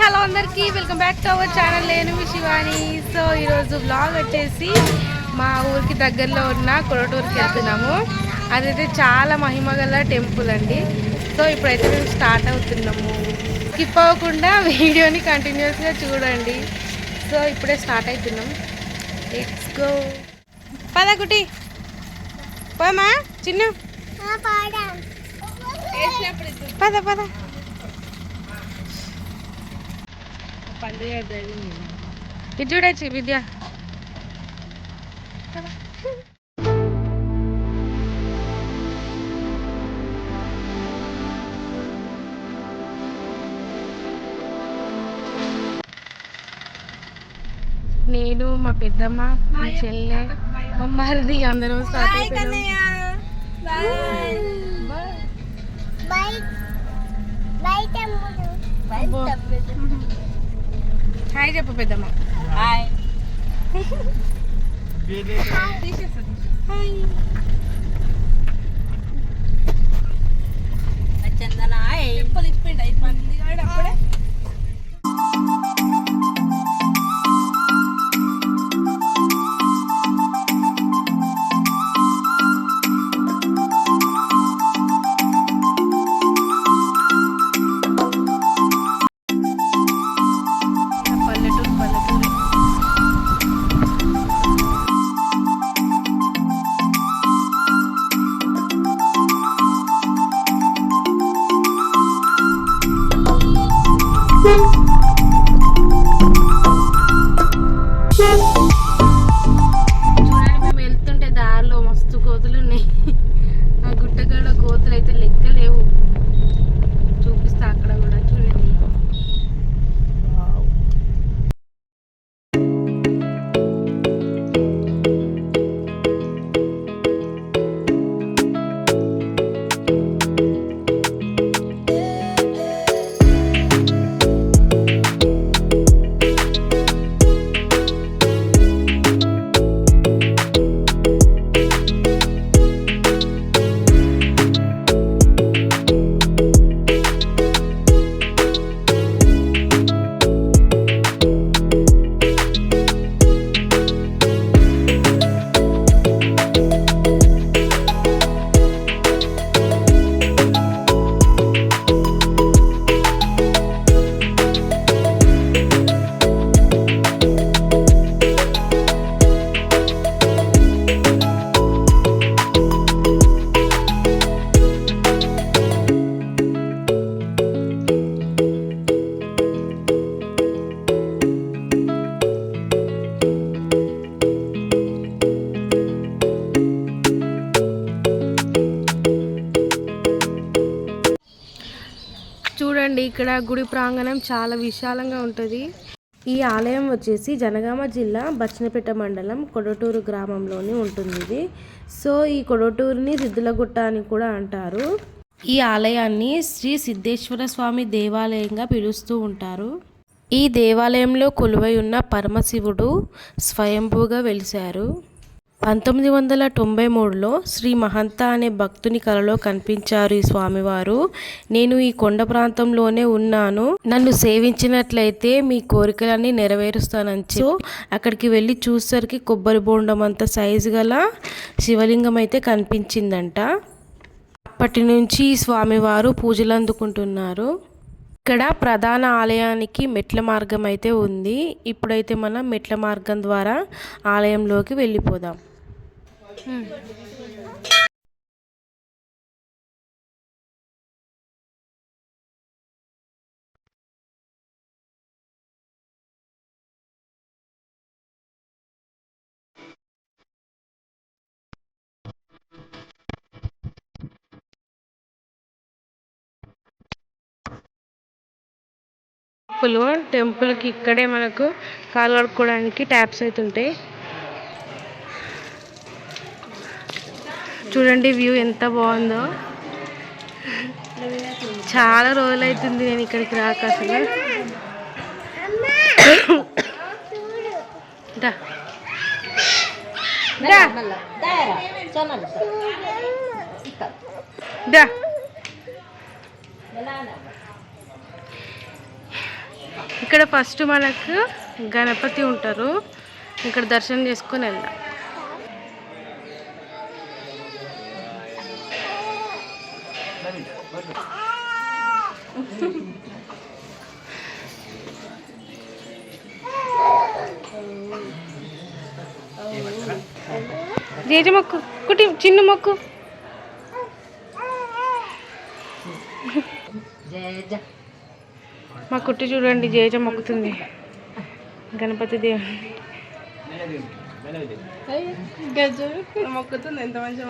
Hello అందరికీ welcome back to our channel. నేను మీ Shivani. So ఈరోజు బ్లాగ్ వచ్చేసి మా ఊరికి దగ్గరలో ఉన్న కొడటూరుకి వెళ్తున్నాము. అదైతే చాలా మహిమగల టెంపుల్ అండి. సో ఇప్పుడైతే మేము స్టార్ట్ అవుతున్నాము. స్కిప్ అవ్వకుండా వీడియోని కంటిన్యూస్గా చూడండి. సో ఇప్పుడే స్టార్ట్ అవుతున్నాం. Let's go. పదకుటి పోమా చిన్న పద పద. ఇది చూడొచ్చు విద్య. నేను మా పెద్దమ్మ మా చెల్లె మా మరిది అందరం స్టార్ట్ అయిపోయినాం. హాయ్ చెప్పు పెద్దమ్మ. హాయ్. చందన ఇప్పిండి అయిపోయింది అప్పుడే. చూడండి మేము వెళ్తుంటే దారిలో మస్తు కోతులు ఉన్నాయి. ఆ గుట్టగడ కోతులు అయితే లెక్క లేవు. చూపిస్తా అక్కడ కూడా చూడండి. చూడండి ఇక్కడ గుడి ప్రాంగణం చాలా విశాలంగా ఉంటుంది. ఈ ఆలయం వచ్చేసి జనగామ జిల్లా బచ్చన్నపేట మండలం కొడటూరు గ్రామంలోని ఉంటుంది ఇది. సో ఈ కొడటూరుని సిద్ధులగుట్ట అని కూడా అంటారు. ఈ ఆలయాన్ని శ్రీ సిద్ధేశ్వర స్వామి దేవాలయంగా పిలుస్తూ ఉంటారు. ఈ దేవాలయంలో కొలువై ఉన్న పరమశివుడు స్వయంభూగా వెలిశారు. 1993లో శ్రీ మహంత అనే భక్తుని కలలో కనిపించారు ఈ స్వామివారు. నేను ఈ కొండ ప్రాంతంలోనే ఉన్నాను, నన్ను సేవించినట్లయితే మీ కోరికలన్నీ నెరవేరుస్తానని. సో అక్కడికి వెళ్ళి చూసేసరికి కొబ్బరి బోండం అంత సైజు గల శివలింగం అయితే కనిపించిందంట. అప్పటి నుంచి ఈ స్వామివారు పూజలు అందుకుంటున్నారు. ఇక్కడ ప్రధాన ఆలయానికి మెట్ల మార్గం అయితే ఉంది. ఇప్పుడైతే మనం మెట్ల మార్గం ద్వారా ఆలయంలోకి వెళ్ళిపోదాం. టెంపుల్కి ఇక్కడే మనకు కాలు కడుక్కోవడానికి ట్యాప్స్ అయితే ఉంటాయి. చూడండి వ్యూ ఎంత బాగుందో. చాలా రోజులు అవుతుంది నేను ఇక్కడికి రాక. అసలు ఇక్కడ ఫస్ట్ మనకు గణపతి ఉంటారు, ఇక్కడ దర్శనం చేసుకొని వెళ్దాం. జేజ మొక్కు కుటి చిన్న మొక్కు. మా కుట్టి చూడండి జేజ మొక్కుతుంది గణపతి దేవుని. మొక్కుతుంది ఎంత మంచిగా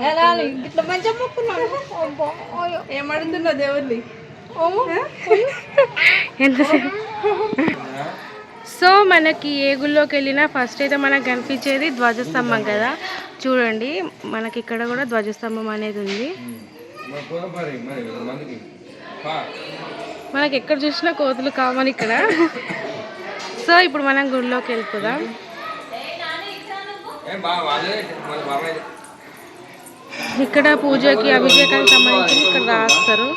ఏమడుతున్నా దేవుడిని ఎంతసేపు. సో మనకి ఏ గుళ్ళోకి వెళ్ళినా ఫస్ట్ అయితే మనకు కనిపించేది ధ్వజస్తంభం కదా. చూడండి మనకి ఇక్కడ కూడా ధ్వజస్తంభం అనేది ఉంది. మనకి ఎక్కడ చూసినా కోతులు కావాలి ఇక్కడ. సో ఇప్పుడు మనం గుడిలోకి వెళ్ళిపోదాం. ఇక్కడ పూజకి అభిషేకానికి సంబంధించి ఇక్కడ రాస్తారు.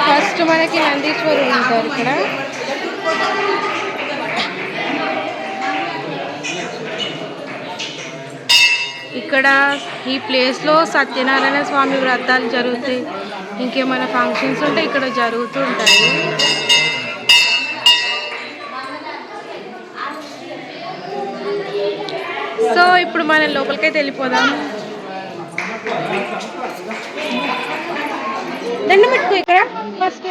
ఫస్ట్ మనకి నందీశ్వరుడు ఉంటారు ఇక్కడ. ఇక్కడ ఈ ప్లేస్లో సత్యనారాయణ స్వామి వ్రతాలు జరుగుతాయి, ఇంకేమైనా ఫంక్షన్స్ ఉంటే ఇక్కడ జరుగుతూ ఉంటాయి. సో ఇప్పుడు మనం లోపలికైతే వెళ్ళిపోదాం. దండం పెట్టుకో ఇక్కడ ఫస్ట్.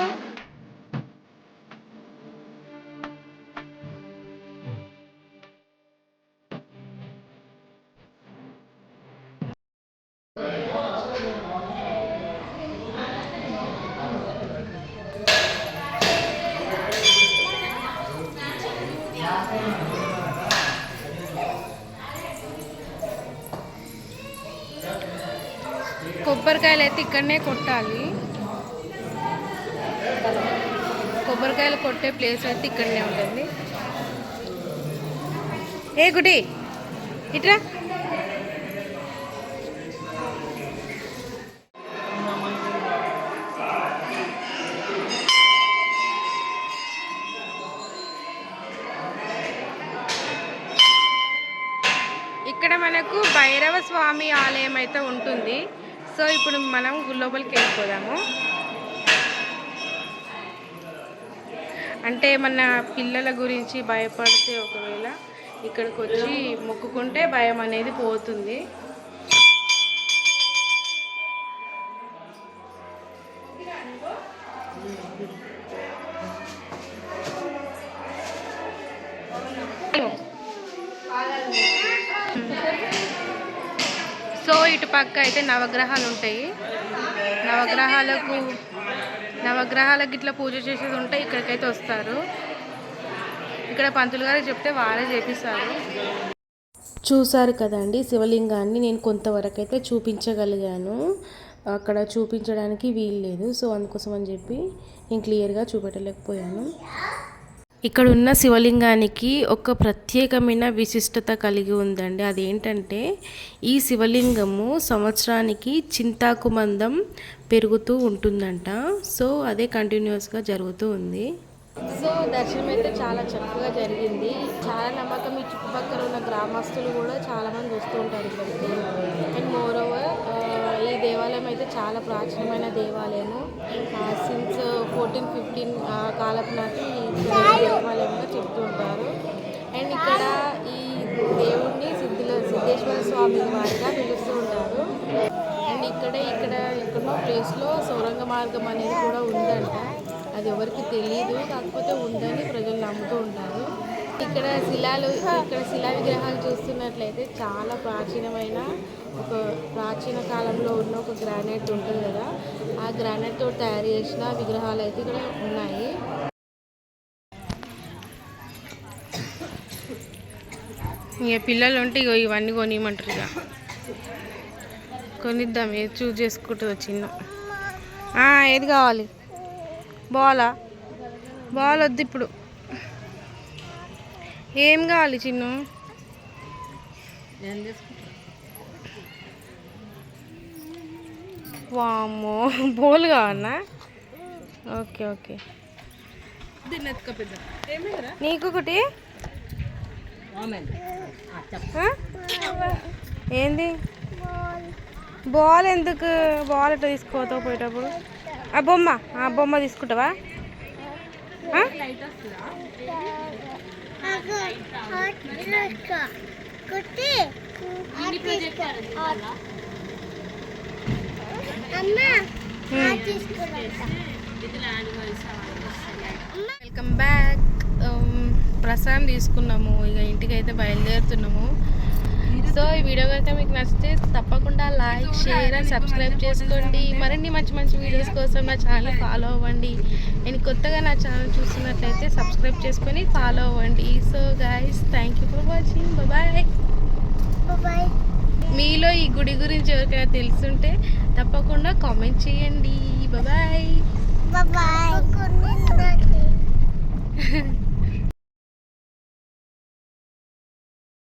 కొబ్బరికాయలు అయితే ఇక్కడనే కొట్టాలి. కొబ్బరికాయలు కొట్టే ప్లేస్ అయితే ఇక్కడనే ఉంటుంది. ఏ గుడి ఇట్రా. ఇక్కడ మనకు భైరవ స్వామి ఆలయం అయితే ఉంటుంది. సో ఇప్పుడు మనం లోపలికి వెళ్ళిపోదాము. అంటే మన పిల్లల గురించి భయపడితే ఒకవేళ ఇక్కడికి వచ్చి మొక్కుకుంటే భయం అనేది పోతుంది. సో ఇటు పక్క అయితే నవగ్రహాలు ఉంటాయి. నవగ్రహాలకు ఇట్లా పూజ చేసేది ఉంటే ఇక్కడికైతే వస్తారు. ఇక్కడ పంతులు గారికి చెప్తే వారే చేపిస్తారు. చూసారు కదండి శివలింగాన్ని. నేను కొంతవరకు అయితే చూపించగలిగాను, అక్కడ చూపించడానికి వీలు లేదు. సో అందుకోసం అని చెప్పి నేను క్లియర్గా చూపెట్టలేకపోయాను. ఇక్కడ ఉన్న శివలింగానికి ఒక ప్రత్యేకమైన విశిష్టత కలిగి ఉందండి. అదేంటంటే ఈ శివలింగము సంవత్సరానికి చింతాకు మందం పెరుగుతూ ఉంటుందంట. సో అదే కంటిన్యూస్గా జరుగుతూ ఉంది. సో దర్శనం అయితే చాలా చక్కగా జరిగింది. చాలా నమ్మకం. ఈ చుట్టుపక్కల ఉన్న గ్రామస్తులు కూడా చాలామంది వస్తూ ఉంటారు ఇక్కడికి. అండ్ మోర్ ఓవర్ ఈ దేవాలయం అయితే చాలా ప్రాచీనమైన దేవాలయము. సిన్స్ 1415 కాలపు నాటి దేవాలయంగా చెప్తూ ఉంటారు. అండ్ ఇక్కడ ఈ దేవుణ్ణి సిద్ధేశ్వర స్వామి వారిగా పిలుస్తూ ఉంటారు. అండ్ ఇక్కడ ఎక్కడో ప్లేస్లో సౌరంగ మార్గం అనేది కూడా ఉందంట. అది ఎవరికి తెలియదు, కాకపోతే ఉందని ప్రజలు నమ్ముతూ ఉంటారు. ఇక్కడ శిలా విగ్రహాలు చూస్తున్నట్లయితే చాలా ప్రాచీనమైన ప్రాచీన కాలంలో ఉన్న ఒక గ్రానైట్ ఉంటుంది కదా, ఆ గ్రానైట్ తోటి తయారు చేసిన విగ్రహాలు అయితే ఇక్కడ ఉన్నాయి. ఇక పిల్లలు ఉంటే ఇవన్నీ కొనియమంటారు. ఇక కొనిద్దాం, ఏది చూస్ చేసుకుంటుందో చిన్న. ఏది కావాలి? బాల్ వద్దు ఇప్పుడు. ఏం కావాలి చిన్ను? వామ్మో బోల్ కావన్నా? Okay okay. నీకు ఒకటి ఏంది? బాల్ ఎందుకు? బాల్ ఎట్లా తీసుకోతావు పోయేటప్పుడు? ఆ బొమ్మ తీసుకుంటావా? Welcome back. ప్రసాదం తీసుకున్నాము, ఇక ఇంటికి అయితే బయలుదేరుతున్నాము. సో ఈ వీడియో కనుక మీకు నచ్చితే తప్పకుండా లైక్, షేర్ అండ్ సబ్స్క్రైబ్ చేసుకోండి. మరిన్ని మంచి మంచి వీడియోస్ కోసం నా ఛానల్ ఫాలో అవ్వండి. నేను కొత్తగా నా ఛానల్ చూస్తున్నట్లయితే సబ్స్క్రైబ్ చేసుకొని ఫాలో అవ్వండి. So guys, thank you for watching. Bye. మీలో ఈ గుడి గురించి ఎవరికైనా తెలుసుంటే తప్పకుండా కామెంట్ చేయండి. బాయ్.